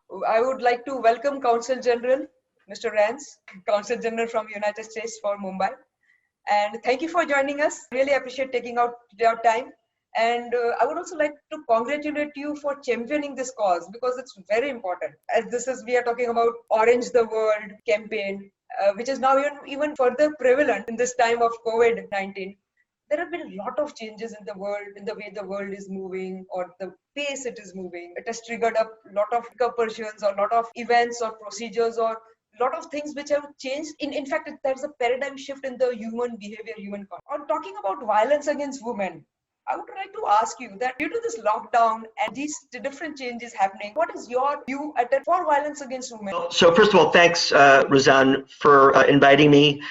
I would like to welcome Consul General, Mr. Rance, Consul General from United States for Mumbai. And thank you for joining us. Really appreciate taking out your time. And I would also like to congratulate you for championing this cause because it's very important. As we are talking about Orange the World campaign, which is now even further prevalent in this time of COVID-19. There have been a lot of changes in the world, in the way the world is moving or the pace it is moving. It has triggered up a lot of repercussions or a lot of events or procedures or a lot of things which have changed. In fact, there's a paradigm shift in the human behavior, human conduct. On talking about violence against women, I would like to ask you that due to this lockdown and these different changes happening, what is your view for violence against women? So first of all, thanks, Razan, for inviting me,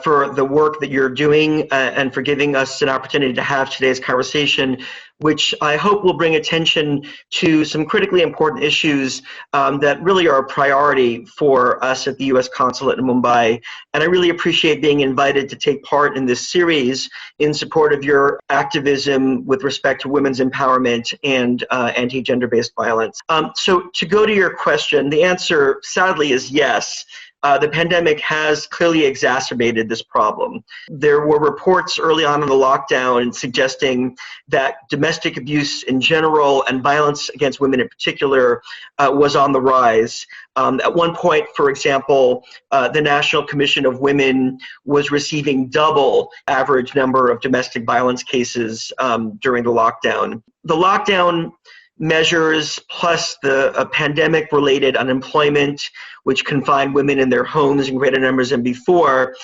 for the work that you're doing, and for giving us an opportunity to have today's conversation, which I hope will bring attention to some critically important issues that really are a priority for us at the U.S. Consulate in Mumbai. And I really appreciate being invited to take part in this series in support of your activism with respect to women's empowerment and anti-gender-based violence. So to go to your question, the answer sadly is yes. The pandemic has clearly exacerbated this problem. There were reports early on in the lockdown suggesting that domestic abuse in general and violence against women in particular was on the rise. At one point, for example, the National Commission of Women was receiving double average number of domestic violence cases during the lockdown. The lockdown measures plus the pandemic-related unemployment, which confined women in their homes in greater numbers than before,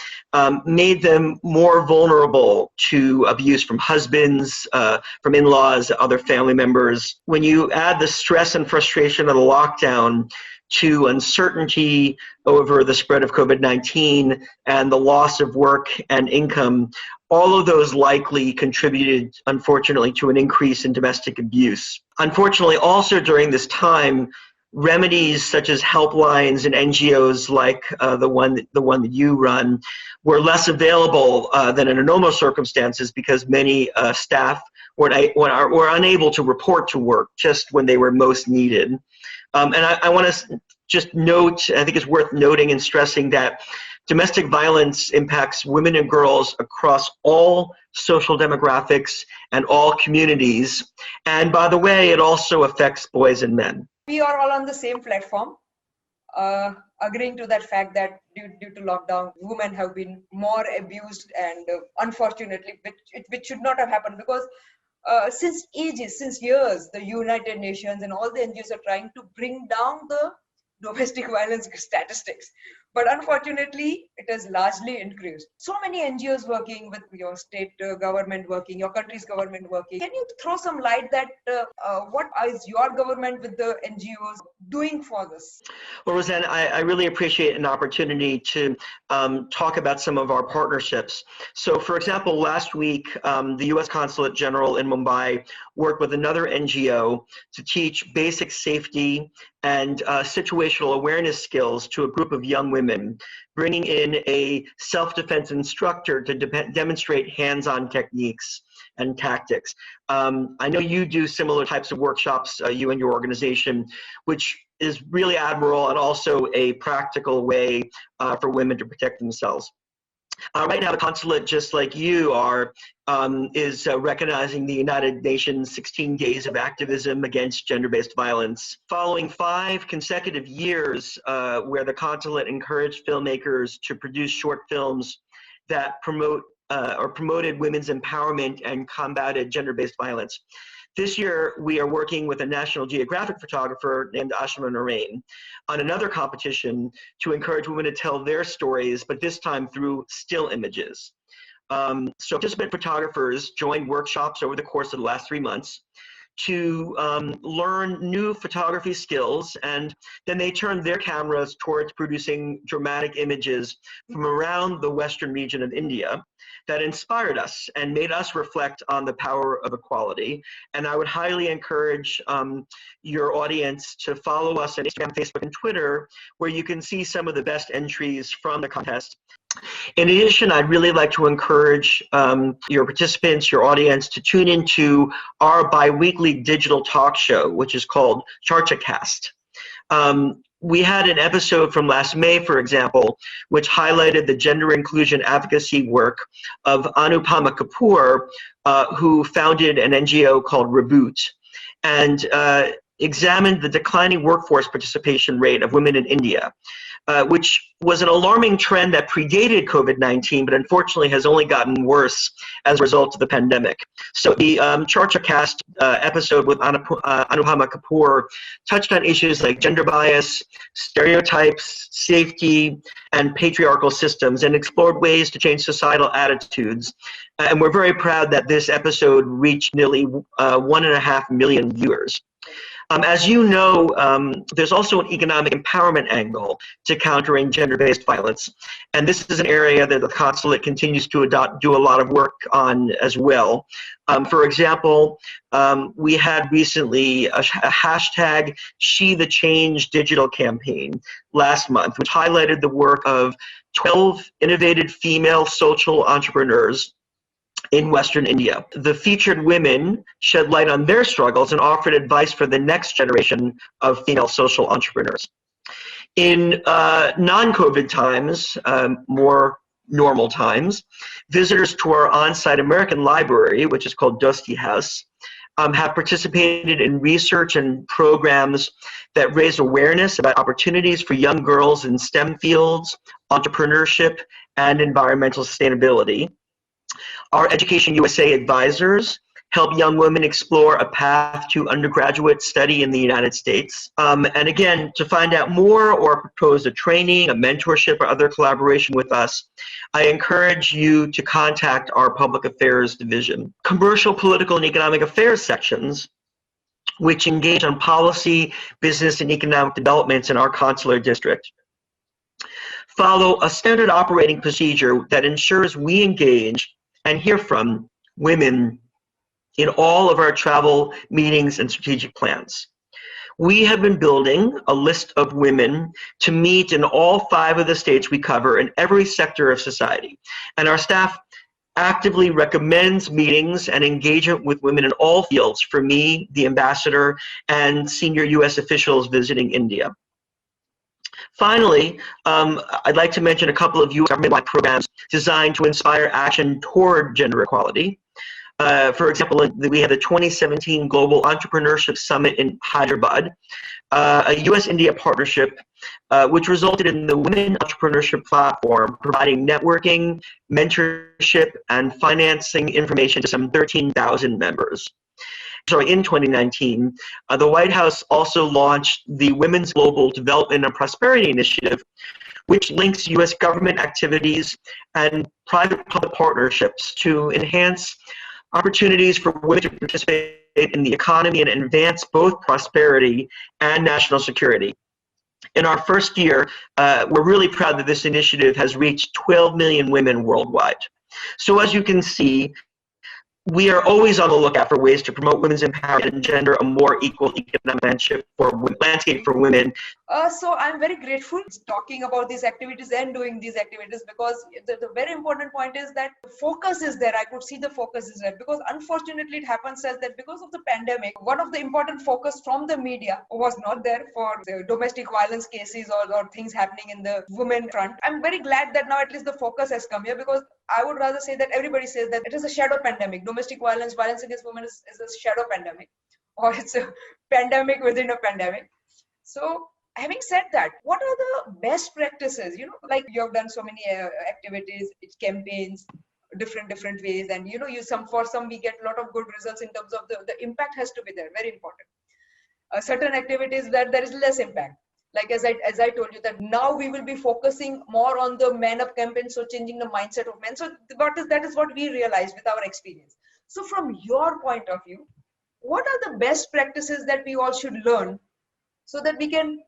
made them more vulnerable to abuse from husbands, from in-laws, other family members. When you add the stress and frustration of the lockdown to uncertainty over the spread of COVID-19 and the loss of work and income, all of those likely contributed, unfortunately, to an increase in domestic abuse. Unfortunately, also during this time, remedies such as helplines and NGOs like the one that you run were less available than in normal circumstances because many staff were unable to report to work just when they were most needed. And I want to just note, I think it's worth noting and stressing that domestic violence impacts women and girls across all social demographics and all communities. And by the way, it also affects boys and men. We are all on the same platform, agreeing to that fact that due to lockdown, women have been more abused and unfortunately, which should not have happened because since years, the United Nations and all the NGOs are trying to bring down the domestic violence statistics. But unfortunately, it has largely increased. So many NGOs working with your state government working, your country's government working. Can you throw some light that what is your government with the NGOs doing for this? Well, Roseanne, I really appreciate an opportunity to talk about some of our partnerships. So, for example, last week, the U.S. Consulate General in Mumbai worked with another NGO to teach basic safety and situational awareness skills to a group of young women, bringing in a self-defense instructor to demonstrate hands-on techniques and tactics. I know you do similar types of workshops, you and your organization, which is really admirable and also a practical way for women to protect themselves. Right now, the consulate, just like you are, is recognizing the United Nations 16 Days of Activism Against Gender-Based Violence. Following 5 consecutive years where the consulate encouraged filmmakers to produce short films that promoted women's empowerment and combated gender-based violence. This year, we are working with a National Geographic photographer named Ashima Narain on another competition to encourage women to tell their stories, but this time through still images. So participant photographers joined workshops over the course of the last 3 months to learn new photography skills, and then they turned their cameras towards producing dramatic images from around the western region of India that inspired us and made us reflect on the power of equality. And I would highly encourage your audience to follow us on Instagram, Facebook, and Twitter, where you can see some of the best entries from the contest. In addition, I'd really like to encourage your participants, your audience, to tune into our bi-weekly digital talk show, which is called CharchaCast. We had an episode from last May, for example, which highlighted the gender inclusion advocacy work of Anupama Kapoor, who founded an NGO called Reboot, and examined the declining workforce participation rate of women in India, which was an alarming trend that predated COVID-19, but unfortunately has only gotten worse as a result of the pandemic. So the CharchaCast episode with Anupama Kapoor touched on issues like gender bias, stereotypes, safety, and patriarchal systems, and explored ways to change societal attitudes. And we're very proud that this episode reached nearly 1.5 million viewers. As you know, there's also an economic empowerment angle to countering gender-based violence, and this is an area that the consulate continues to do a lot of work on as well. For example, we had recently a hashtag #SheTheChange digital campaign last month, which highlighted the work of 12 innovative female social entrepreneurs in Western India. The featured women shed light on their struggles and offered advice for the next generation of female social entrepreneurs. In non-COVID times, more normal times, visitors to our on-site American library, which is called Dosti House, have participated in research and programs that raise awareness about opportunities for young girls in STEM fields, entrepreneurship, and environmental sustainability. Our Education USA advisors help young women explore a path to undergraduate study in the United States. And again, to find out more or propose a training, a mentorship, or other collaboration with us, I encourage you to contact our Public Affairs Division. Commercial, political, and economic affairs sections, which engage on policy, business, and economic developments in our consular district, follow a standard operating procedure that ensures we engage and hear from women in all of our travel meetings and strategic plans. We have been building a list of women to meet in all 5 of the states we cover in every sector of society. And our staff actively recommends meetings and engagement with women in all fields for me, the ambassador, and senior US officials visiting India. Finally, I'd like to mention a couple of US government-wide programs designed to inspire action toward gender equality. For example, we had the 2017 Global Entrepreneurship Summit in Hyderabad, a US-India partnership which resulted in the Women Entrepreneurship Platform providing networking, mentorship, and financing information to some 13,000 members. In 2019, the White House also launched the Women's Global Development and Prosperity Initiative, which links US government activities and private-public partnerships to enhance opportunities for women to participate in the economy and advance both prosperity and national security. In our first year, we're really proud that this initiative has reached 12 million women worldwide. So as you can see, we are always on the lookout for ways to promote women's empowerment and gender a more equal economic landscape for women. So I'm very grateful talking about these activities and doing these activities, because the very important point is that the focus is there. I could see the focus is there, because unfortunately it happens as that because of the pandemic, one of the important focus from the media was not there for the domestic violence cases or things happening in the women front. I'm very glad that now at least the focus has come here, because I would rather say that everybody says that it is a shadow pandemic. Domestic violence against women is a shadow pandemic, or it's a pandemic within a pandemic. So having said that, what are the best practices? Like you have done so many activities, campaigns, different ways, and for some we get a lot of good results in terms of the impact has to be there, very important. Certain activities that there is less impact. Like as I told you, that now we will be focusing more on the Man Up campaign, so changing the mindset of men. So that is what we realized with our experience. So from your point of view, what are the best practices that we all should learn so that we can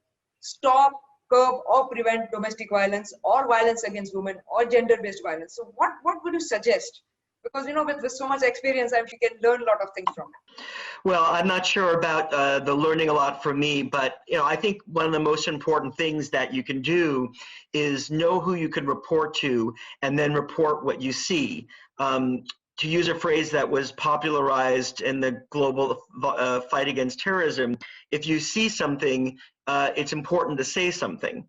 stop, curb, or prevent domestic violence or violence against women or gender-based violence? So what would you suggest? Because with so much experience, we can learn a lot of things from it. Well, I'm not sure about the learning a lot from me, but I think one of the most important things that you can do is know who you can report to, and then report what you see. to use a phrase that was popularized in the global fight against terrorism, if you see something, it's important to say something.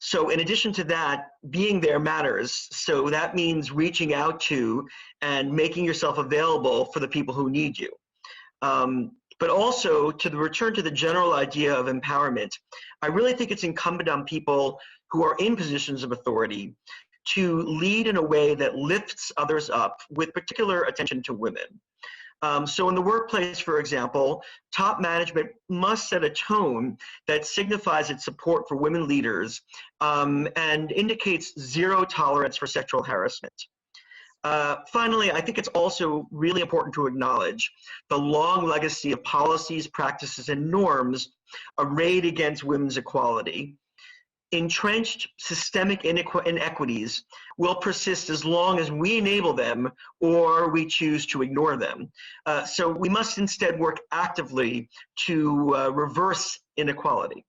So in addition to that, being there matters. So that means reaching out to and making yourself available for the people who need you. But also, to return to the general idea of empowerment, I really think it's incumbent on people who are in positions of authority to lead in a way that lifts others up, with particular attention to women. So in the workplace, for example, top management must set a tone that signifies its support for women leaders and indicates zero tolerance for sexual harassment. Finally, I think it's also really important to acknowledge the long legacy of policies, practices, and norms arrayed against women's equality. Entrenched systemic inequities will persist as long as we enable them or we choose to ignore them. So we must instead work actively to reverse inequality.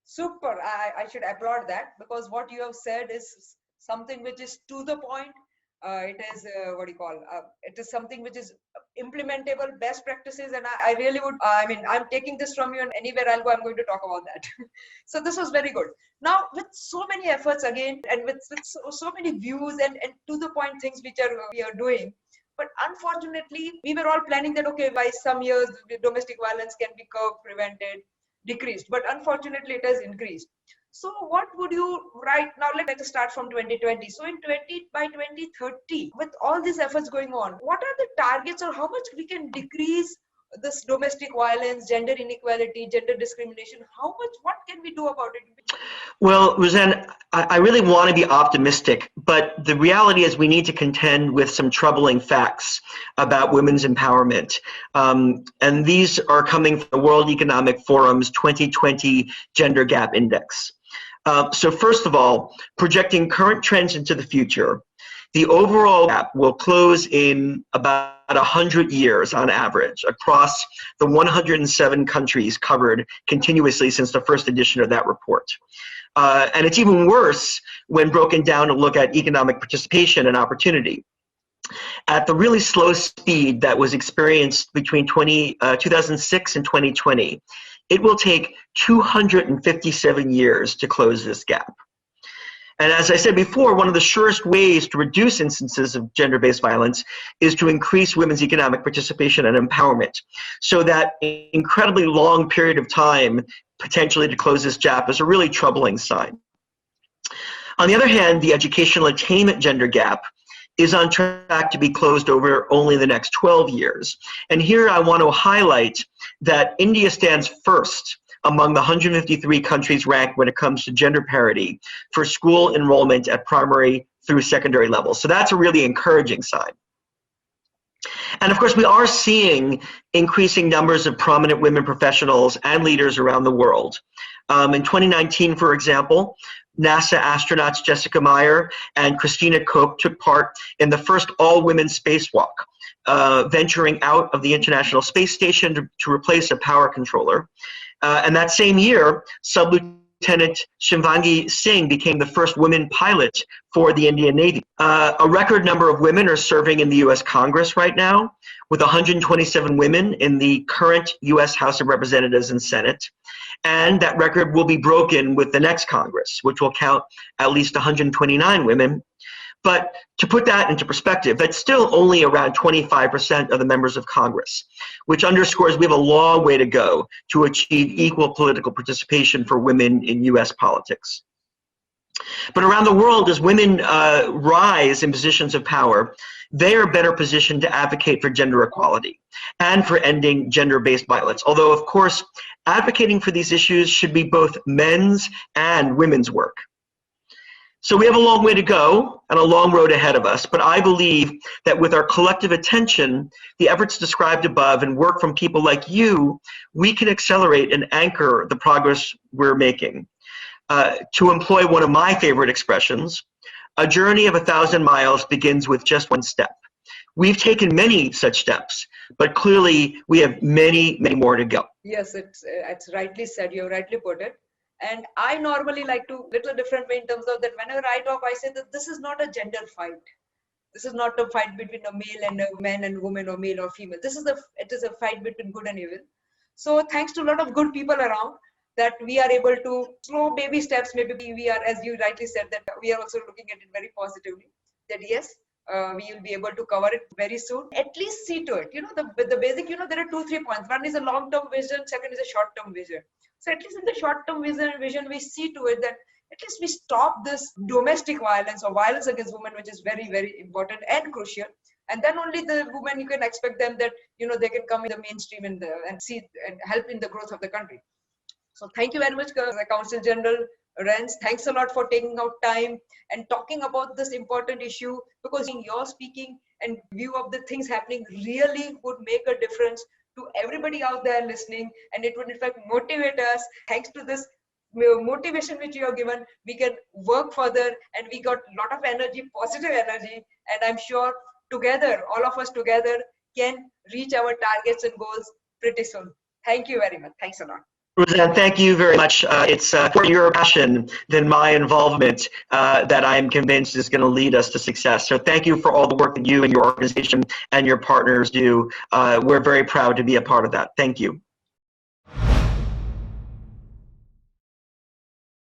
Super. I should applaud that, because what you have said is something which is to the point. It is what do you call? It is something which is implementable, best practices, and I really would. I mean, I'm taking this from you, and anywhere I'll go, I'm going to talk about that. So this was very good. Now, with so many efforts again, and with so many views and to the point things which we are doing, but unfortunately, we were all planning that okay, by some years, domestic violence can be curbed, prevented, decreased, but unfortunately, it has increased. So what would you right now, let's start from 2020. So by 2030, with all these efforts going on, what are the targets, or how much we can decrease this domestic violence, gender inequality, gender discrimination? What can we do about it? Well, Roseanne, I really want to be optimistic, but the reality is we need to contend with some troubling facts about women's empowerment. And these are coming from the World Economic Forum's 2020 Gender Gap Index. So first of all, projecting current trends into the future, the overall gap will close in about 100 years on average across the 107 countries covered continuously since the first edition of that report. And it's even worse when broken down to look at economic participation and opportunity. At the really slow speed that was experienced between 2006 and 2020, it will take 257 years to close this gap. And as I said before, one of the surest ways to reduce instances of gender-based violence is to increase women's economic participation and empowerment. So that incredibly long period of time potentially to close this gap is a really troubling sign. On the other hand, the educational attainment gender gap is on track to be closed over only the next 12 years. And here I want to highlight that India stands first among the 153 countries ranked when it comes to gender parity for school enrollment at primary through secondary levels. So that's a really encouraging sign. And of course, we are seeing increasing numbers of prominent women professionals and leaders around the world. In 2019, for example, NASA astronauts Jessica Meyer and Christina Koch took part in the first all-women spacewalk, venturing out of the International Space Station to replace a power controller. And that same year, Sub-Lieutenant Shivangi Singh became the first woman pilot for the Indian Navy. A record number of women are serving in the US Congress right now, with 127 women in the current US House of Representatives and Senate. And that record will be broken with the next Congress, which will count at least 129 women. But to put that into perspective, that's still only around 25% of the members of Congress, which underscores we have a long way to go to achieve equal political participation for women in US politics. But around the world, as women rise in positions of power, they are better positioned to advocate for gender equality and for ending gender-based violence. Although, of course, advocating for these issues should be both men's and women's work. So we have a long way to go and a long road ahead of us, but I believe that with our collective attention, the efforts described above, and work from people like you, we can accelerate and anchor the progress we're making. To employ one of my favorite expressions, a journey of 1,000 miles begins with just one step. We've taken many such steps, but clearly we have many, many more to go. Yes, it's rightly said. You rightly put it. And I normally like to little different way in terms of that whenever I talk, I say that this is not a gender fight. This is not a fight between a male and a man and woman or male or female. It is a fight between good and evil. So thanks to a lot of good people around that we are able to slow baby steps. Maybe we are, as you rightly said, that we are also looking at it very positively. That yes, we will be able to cover it very soon. At least see to it. The basic. There are 2-3 points. One is a long-term vision. Second is a short-term vision. So at least in the short-term vision, we see to it that at least we stop this domestic violence or violence against women, which is very, very important and crucial. And then only the women, you can expect them that, they can come in the mainstream and see and help in the growth of the country. So thank you very much, Counsel General Rance. Thanks a lot for taking out time and talking about this important issue, because your speaking and view of the things happening really would make a difference to everybody out there listening, and it would in fact motivate us. Thanks to this motivation which you have given, we can work further, and we got a lot of energy, positive energy, and I'm sure together, all of us together, can reach our targets and goals pretty soon. Thank you very much. Thanks a lot. Roseanne, thank you very much. It's for your passion than my involvement that I'm convinced is going to lead us to success. So thank you for all the work that you and your organization and your partners do. We're very proud to be a part of that. Thank you.